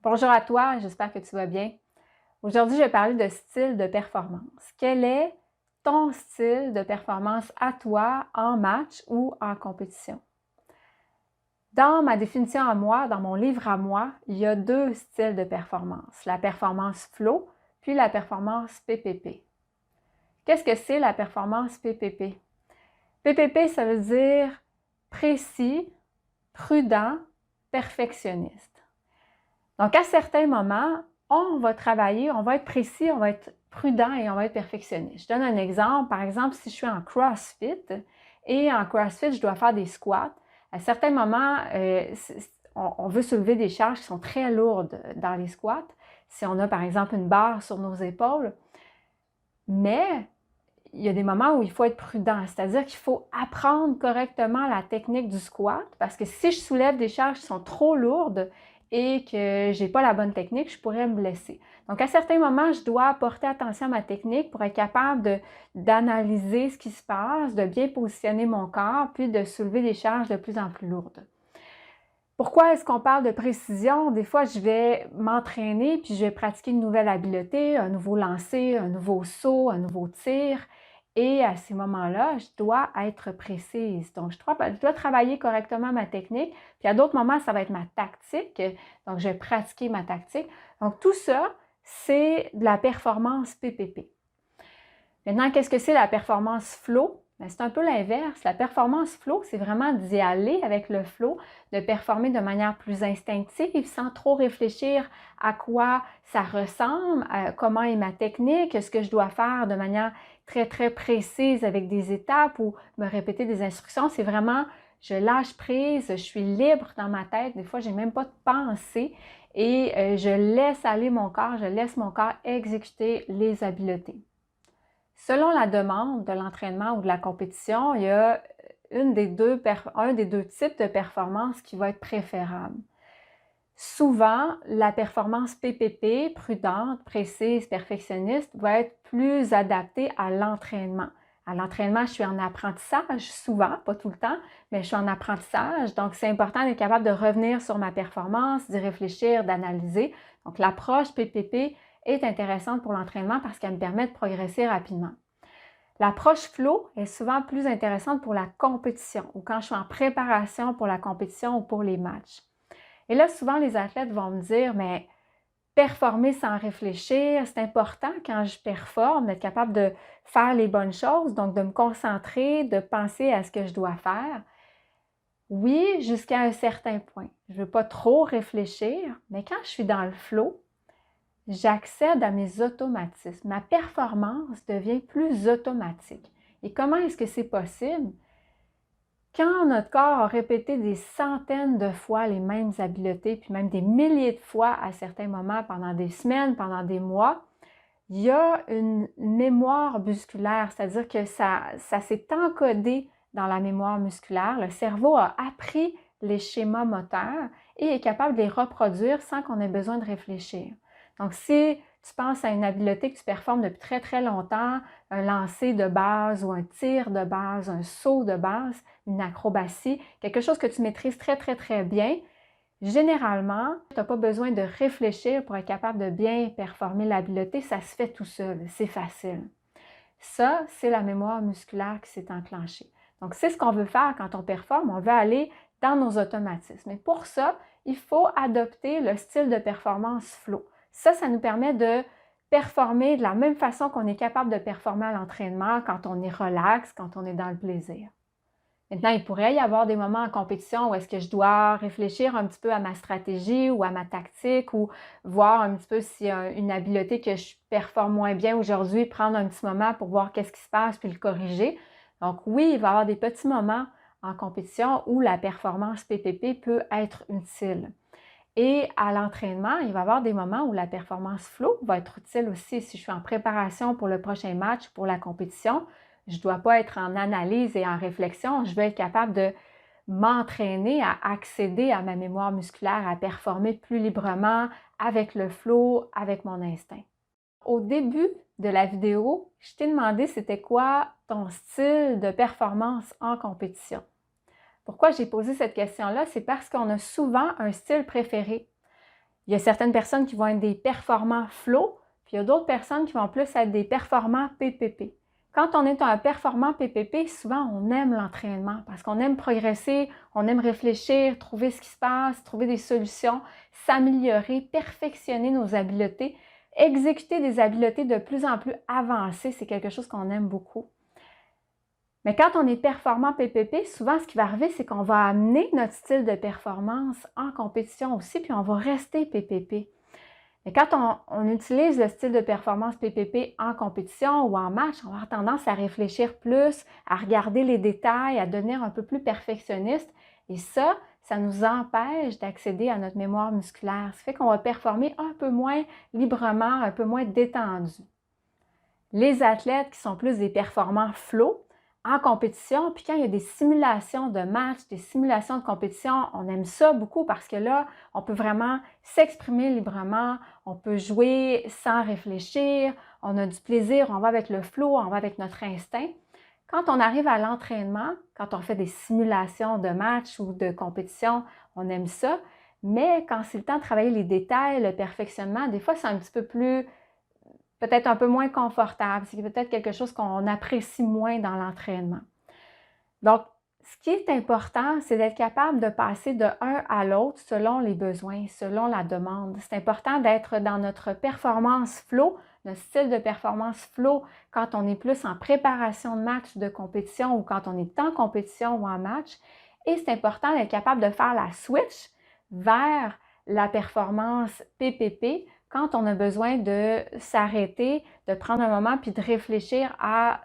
Bonjour à toi, j'espère que tu vas bien. Aujourd'hui, je vais parler de style de performance. Quel est ton style de performance à toi en match ou en compétition? Dans ma définition à moi, dans mon livre à moi, il y a deux styles de performance, la performance flow puis la performance PPP. Qu'est-ce que c'est la performance PPP? PPP, ça veut dire précis, prudent, perfectionniste. Donc, à certains moments, on va travailler, on va être précis, on va être prudent et on va être perfectionniste. Je donne un exemple. Par exemple, si je suis en CrossFit et en CrossFit, je dois faire des squats, à certains moments, on veut soulever des charges qui sont très lourdes dans les squats. Si on a, par exemple, une barre sur nos épaules, mais il y a des moments où il faut être prudent, c'est-à-dire qu'il faut apprendre correctement la technique du squat parce que si je soulève des charges qui sont trop lourdes et que je n'ai pas la bonne technique, je pourrais me blesser. Donc, à certains moments, je dois porter attention à ma technique pour être capable d'analyser ce qui se passe, de bien positionner mon corps, puis de soulever des charges de plus en plus lourdes. Pourquoi est-ce qu'on parle de précision? Des fois, je vais m'entraîner puis je vais pratiquer une nouvelle habileté, un nouveau lancer, un nouveau saut, un nouveau tir. Et à ces moments-là, je dois être précise. Donc, je dois travailler correctement ma technique. Puis à d'autres moments, ça va être ma tactique. Donc, je vais pratiquer ma tactique. Donc, tout ça, c'est de la performance PPP. Maintenant, qu'est-ce que c'est la performance flow? C'est un peu l'inverse. La performance flow, c'est vraiment d'y aller avec le flow, de performer de manière plus instinctive, sans trop réfléchir à quoi ça ressemble, à comment est ma technique, ce que je dois faire de manière très, très précise avec des étapes ou me répéter des instructions. C'est vraiment, je lâche prise, je suis libre dans ma tête. Des fois, je n'ai même pas de pensée et je laisse aller mon corps, je laisse mon corps exécuter les habiletés. Selon la demande de l'entraînement ou de la compétition, il y a un des deux types de performance qui va être préférable. Souvent, la performance PPP, prudente, précise, perfectionniste, va être plus adaptée à l'entraînement. À l'entraînement, je suis en apprentissage, souvent, pas tout le temps, mais je suis en apprentissage. Donc, c'est important d'être capable de revenir sur ma performance, d'y réfléchir, d'analyser. Donc, l'approche PPP est intéressante pour l'entraînement parce qu'elle me permet de progresser rapidement. L'approche flow est souvent plus intéressante pour la compétition ou quand je suis en préparation pour la compétition ou pour les matchs. Et là, souvent, les athlètes vont me dire, mais performer sans réfléchir, c'est important quand je performe, d'être capable de faire les bonnes choses, donc de me concentrer, de penser à ce que je dois faire. Oui, jusqu'à un certain point. Je ne veux pas trop réfléchir, mais quand je suis dans le flow, j'accède à mes automatismes. Ma performance devient plus automatique. Et comment est-ce que c'est possible? Quand notre corps a répété des centaines de fois les mêmes habiletés, puis même des milliers de fois à certains moments, pendant des semaines, pendant des mois, il y a une mémoire musculaire, c'est-à-dire que ça s'est encodé dans la mémoire musculaire. Le cerveau a appris les schémas moteurs et est capable de les reproduire sans qu'on ait besoin de réfléchir. Donc, si tu penses à une habileté que tu performes depuis très, très longtemps, un lancer de base ou un tir de base, un saut de base, une acrobatie, quelque chose que tu maîtrises très, très, très bien, généralement, tu n'as pas besoin de réfléchir pour être capable de bien performer l'habileté, ça se fait tout seul, c'est facile. Ça, c'est la mémoire musculaire qui s'est enclenchée. Donc, c'est ce qu'on veut faire quand on performe, on veut aller dans nos automatismes. Et pour ça, il faut adopter le style de performance flow. Ça nous permet de performer de la même façon qu'on est capable de performer à l'entraînement quand on est relax, quand on est dans le plaisir. Maintenant, il pourrait y avoir des moments en compétition où est-ce que je dois réfléchir un petit peu à ma stratégie ou à ma tactique ou voir un petit peu s'il y a une habileté que je performe moins bien aujourd'hui, prendre un petit moment pour voir qu'est-ce qui se passe puis le corriger. Donc oui, il va y avoir des petits moments en compétition où la performance PPP peut être utile. Et à l'entraînement, il va y avoir des moments où la performance flow va être utile aussi. Si je suis en préparation pour le prochain match, pour la compétition, je ne dois pas être en analyse et en réflexion. Je vais être capable de m'entraîner à accéder à ma mémoire musculaire, à performer plus librement avec le flow, avec mon instinct. Au début de la vidéo, je t'ai demandé c'était quoi ton style de performance en compétition. Pourquoi j'ai posé cette question-là? C'est parce qu'on a souvent un style préféré. Il y a certaines personnes qui vont être des performants flow, puis il y a d'autres personnes qui vont plus être des performants PPP. Quand on est un performant PPP, souvent on aime l'entraînement parce qu'on aime progresser, on aime réfléchir, trouver ce qui se passe, trouver des solutions, s'améliorer, perfectionner nos habiletés, exécuter des habiletés de plus en plus avancées, c'est quelque chose qu'on aime beaucoup. Mais quand on est performant PPP, souvent ce qui va arriver, c'est qu'on va amener notre style de performance en compétition aussi, puis on va rester PPP. Mais quand on utilise le style de performance PPP en compétition ou en match, on va avoir tendance à réfléchir plus, à regarder les détails, à devenir un peu plus perfectionniste. Et ça nous empêche d'accéder à notre mémoire musculaire. Ça fait qu'on va performer un peu moins librement, un peu moins détendu. Les athlètes qui sont plus des performants flow, en compétition, puis quand il y a des simulations de match, des simulations de compétition, on aime ça beaucoup parce que là, on peut vraiment s'exprimer librement, on peut jouer sans réfléchir, on a du plaisir, on va avec le flow, on va avec notre instinct. Quand on arrive à l'entraînement, quand on fait des simulations de match ou de compétition, on aime ça, mais quand c'est le temps de travailler les détails, le perfectionnement, des fois c'est un petit peu plus peut-être un peu moins confortable, c'est peut-être quelque chose qu'on apprécie moins dans l'entraînement. Donc, ce qui est important, c'est d'être capable de passer de un à l'autre selon les besoins, selon la demande. C'est important d'être dans notre performance flow, notre style de performance flow quand on est plus en préparation de match, de compétition ou quand on est en compétition ou en match. Et c'est important d'être capable de faire la switch vers la performance PPP quand on a besoin de s'arrêter, de prendre un moment puis de réfléchir à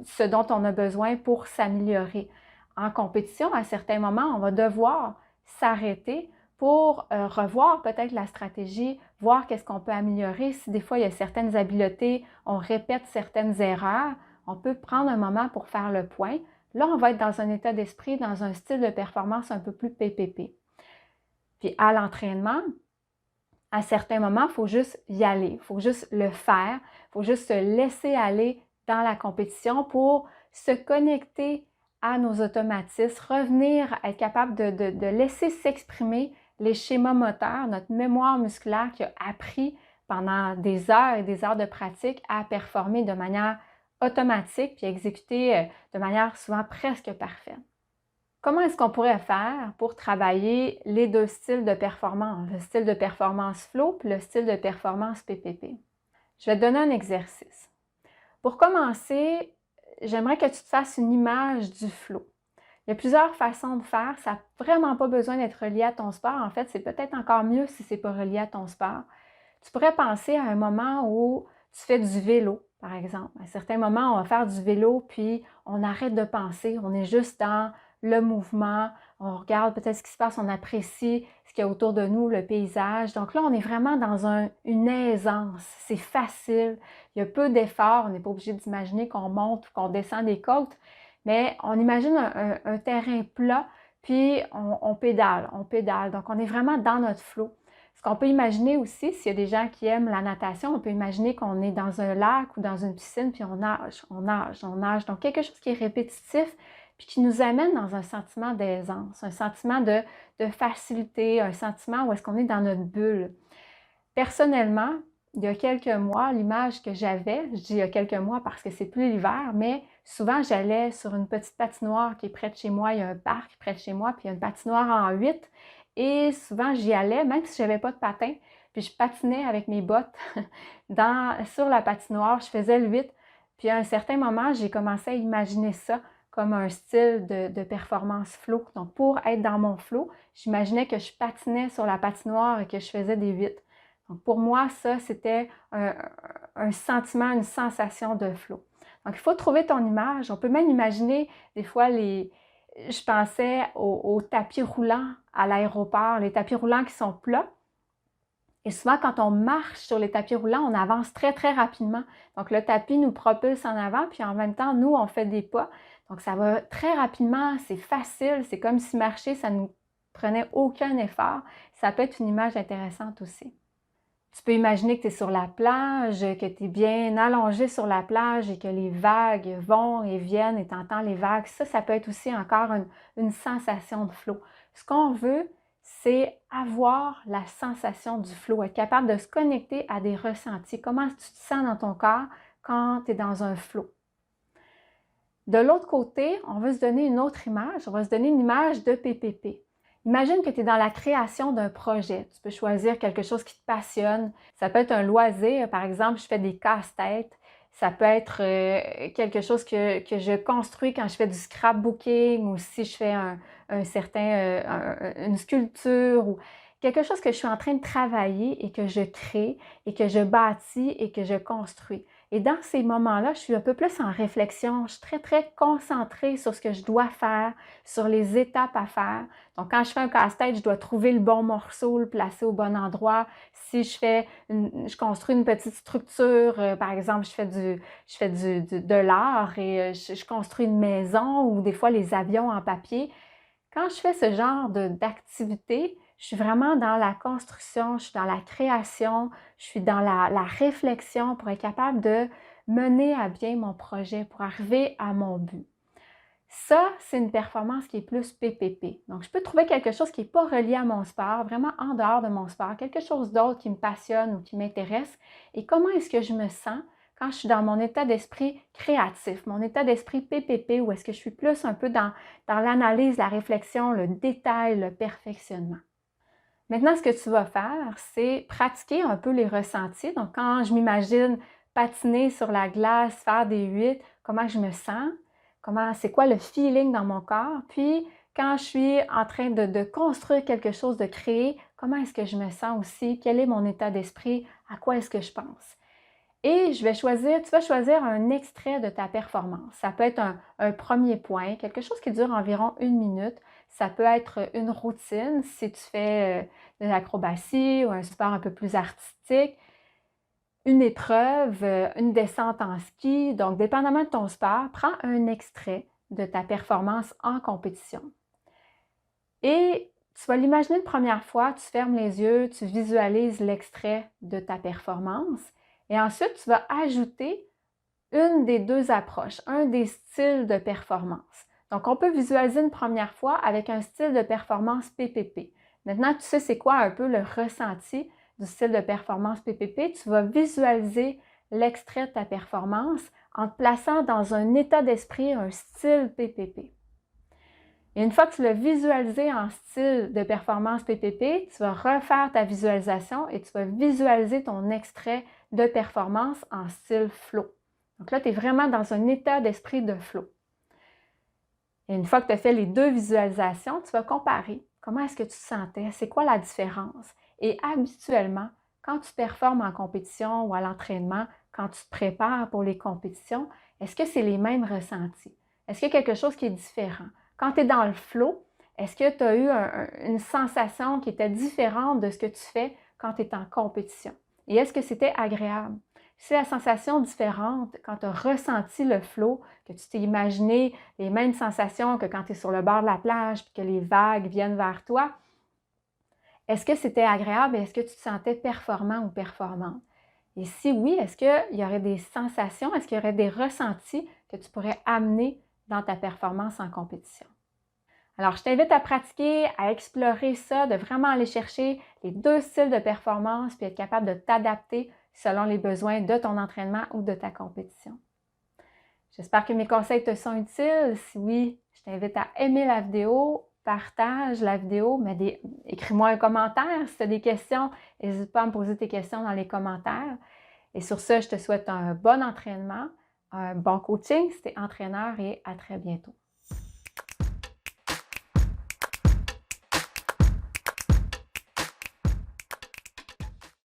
ce dont on a besoin pour s'améliorer. En compétition, à certains moments, on va devoir s'arrêter pour revoir peut-être la stratégie, voir qu'est-ce qu'on peut améliorer. Si des fois il y a certaines habiletés, on répète certaines erreurs, on peut prendre un moment pour faire le point. Là, on va être dans un état d'esprit, dans un style de performance un peu plus PPP. Puis à l'entraînement, à certains moments, il faut juste y aller, il faut juste le faire, il faut juste se laisser aller dans la compétition pour se connecter à nos automatismes, revenir à être capable de laisser s'exprimer les schémas moteurs, notre mémoire musculaire qui a appris pendant des heures et des heures de pratique à performer de manière automatique puis exécuter de manière souvent presque parfaite. Comment est-ce qu'on pourrait faire pour travailler les deux styles de performance, le style de performance flow et le style de performance PPP? Je vais te donner un exercice. Pour commencer, j'aimerais que tu te fasses une image du flow. Il y a plusieurs façons de faire. Ça n'a vraiment pas besoin d'être relié à ton sport. En fait, c'est peut-être encore mieux si ce n'est pas relié à ton sport. Tu pourrais penser à un moment où tu fais du vélo, par exemple. À certains moments, on va faire du vélo, puis on arrête de penser. On est juste dans le mouvement. On regarde peut-être ce qui se passe, on apprécie ce qu'il y a autour de nous, le paysage. Donc là, on est vraiment dans une aisance. C'est facile. Il y a peu d'efforts. On n'est pas obligé d'imaginer qu'on monte ou qu'on descend des côtes. Mais on imagine un terrain plat, puis on pédale. Donc, on est vraiment dans notre flow. Ce qu'on peut imaginer aussi, s'il y a des gens qui aiment la natation, on peut imaginer qu'on est dans un lac ou dans une piscine, puis on nage, on nage, on nage. Donc, quelque chose qui est répétitif, puis qui nous amène dans un sentiment d'aisance, un sentiment de facilité, un sentiment où est-ce qu'on est dans notre bulle. Personnellement, il y a quelques mois, l'image que j'avais, je dis il y a quelques mois parce que c'est plus l'hiver, mais souvent j'allais sur une petite patinoire qui est près de chez moi, il y a un parc près de chez moi, puis il y a une patinoire en 8, et souvent j'y allais, même si je n'avais pas de patin, puis je patinais avec mes bottes sur la patinoire, je faisais le 8, puis à un certain moment, j'ai commencé à imaginer ça comme un style de performance flow. Donc pour être dans mon flow, j'imaginais que je patinais sur la patinoire et que je faisais des 8. Donc pour moi, ça, c'était un sentiment, une sensation de flow. Donc il faut trouver ton image. On peut même imaginer des fois je pensais aux tapis roulants à l'aéroport, les tapis roulants qui sont plats. Et souvent, quand on marche sur les tapis roulants, on avance très, très rapidement. Donc, le tapis nous propulse en avant, puis en même temps, nous, on fait des pas. Donc, ça va très rapidement, c'est facile, c'est comme si marcher, ça ne nous prenait aucun effort. Ça peut être une image intéressante aussi. Tu peux imaginer que tu es sur la plage, que tu es bien allongé sur la plage et que les vagues vont et viennent et tu entends les vagues. Ça peut être aussi encore une sensation de flow. Ce qu'on veut, c'est avoir la sensation du flow, être capable de se connecter à des ressentis. Comment tu te sens dans ton corps quand tu es dans un flow? De l'autre côté, on va se donner une autre image, on va se donner une image de PPP. Imagine que tu es dans la création d'un projet. Tu peux choisir quelque chose qui te passionne. Ça peut être un loisir, par exemple, je fais des casse-têtes. Ça peut être quelque chose que je construis quand je fais du scrapbooking ou si je fais une sculpture ou quelque chose que je suis en train de travailler et que je crée et que je bâtis et que je construis. Et dans ces moments-là, je suis un peu plus en réflexion. Je suis très, très concentrée sur ce que je dois faire, sur les étapes à faire. Donc, quand je fais un casse-tête, je dois trouver le bon morceau, le placer au bon endroit. Si je construis une petite structure, par exemple, de l'art et je construis une maison ou des fois les avions en papier. Quand je fais ce genre d'activité, je suis vraiment dans la construction, je suis dans la création, je suis dans la réflexion pour être capable de mener à bien mon projet, pour arriver à mon but. Ça, c'est une performance qui est plus PPP. Donc, je peux trouver quelque chose qui n'est pas relié à mon sport, vraiment en dehors de mon sport, quelque chose d'autre qui me passionne ou qui m'intéresse. Et comment est-ce que je me sens quand je suis dans mon état d'esprit créatif, mon état d'esprit PPP, où est-ce que je suis plus un peu dans l'analyse, la réflexion, le détail, le perfectionnement. Maintenant, ce que tu vas faire, c'est pratiquer un peu les ressentis. Donc, quand je m'imagine patiner sur la glace, faire des 8, comment je me sens, c'est quoi le feeling dans mon corps. Puis, quand je suis en train de construire quelque chose, de créer, comment est-ce que je me sens aussi, quel est mon état d'esprit, à quoi est-ce que je pense. Et tu vas choisir un extrait de ta performance. Ça peut être un premier point, quelque chose qui dure environ 1 minute. Ça peut être une routine si tu fais de l'acrobatie ou un sport un peu plus artistique, une épreuve, une descente en ski. Donc, dépendamment de ton sport, prends un extrait de ta performance en compétition. Et tu vas l'imaginer une première fois, tu fermes les yeux, tu visualises l'extrait de ta performance. Et ensuite, tu vas ajouter une des deux approches, un des styles de performance. Donc, on peut visualiser une première fois avec un style de performance PPP. Maintenant, tu sais c'est quoi un peu le ressenti du style de performance PPP. Tu vas visualiser l'extrait de ta performance en te plaçant dans un état d'esprit, un style PPP. Et une fois que tu l'as visualisé en style de performance PPP, tu vas refaire ta visualisation et tu vas visualiser ton extrait de performance en style flow. Donc là, tu es vraiment dans un état d'esprit de flow. Et une fois que tu as fait les deux visualisations, tu vas comparer. Comment est-ce que tu te sentais? C'est quoi la différence? Et habituellement, quand tu performes en compétition ou à l'entraînement, quand tu te prépares pour les compétitions, est-ce que c'est les mêmes ressentis? Est-ce qu'il y a quelque chose qui est différent? Quand tu es dans le flow, est-ce que tu as eu une sensation qui était différente de ce que tu fais quand tu es en compétition? Et est-ce que c'était agréable? Si la sensation différente quand tu as ressenti le flow, que tu t'es imaginé les mêmes sensations que quand tu es sur le bord de la plage et que les vagues viennent vers toi, est-ce que c'était agréable et est-ce que tu te sentais performant ou performante? Et si oui, est-ce qu'il y aurait des sensations, est-ce qu'il y aurait des ressentis que tu pourrais amener dans ta performance en compétition? Alors, je t'invite à pratiquer, à explorer ça, de vraiment aller chercher les deux styles de performance puis être capable de t'adapter selon les besoins de ton entraînement ou de ta compétition. J'espère que mes conseils te sont utiles. Si oui, je t'invite à aimer la vidéo, partage la vidéo, mais écris-moi un commentaire si tu as des questions. N'hésite pas à me poser tes questions dans les commentaires. Et sur ce, je te souhaite un bon entraînement, un bon coaching si tu es entraîneur et à très bientôt.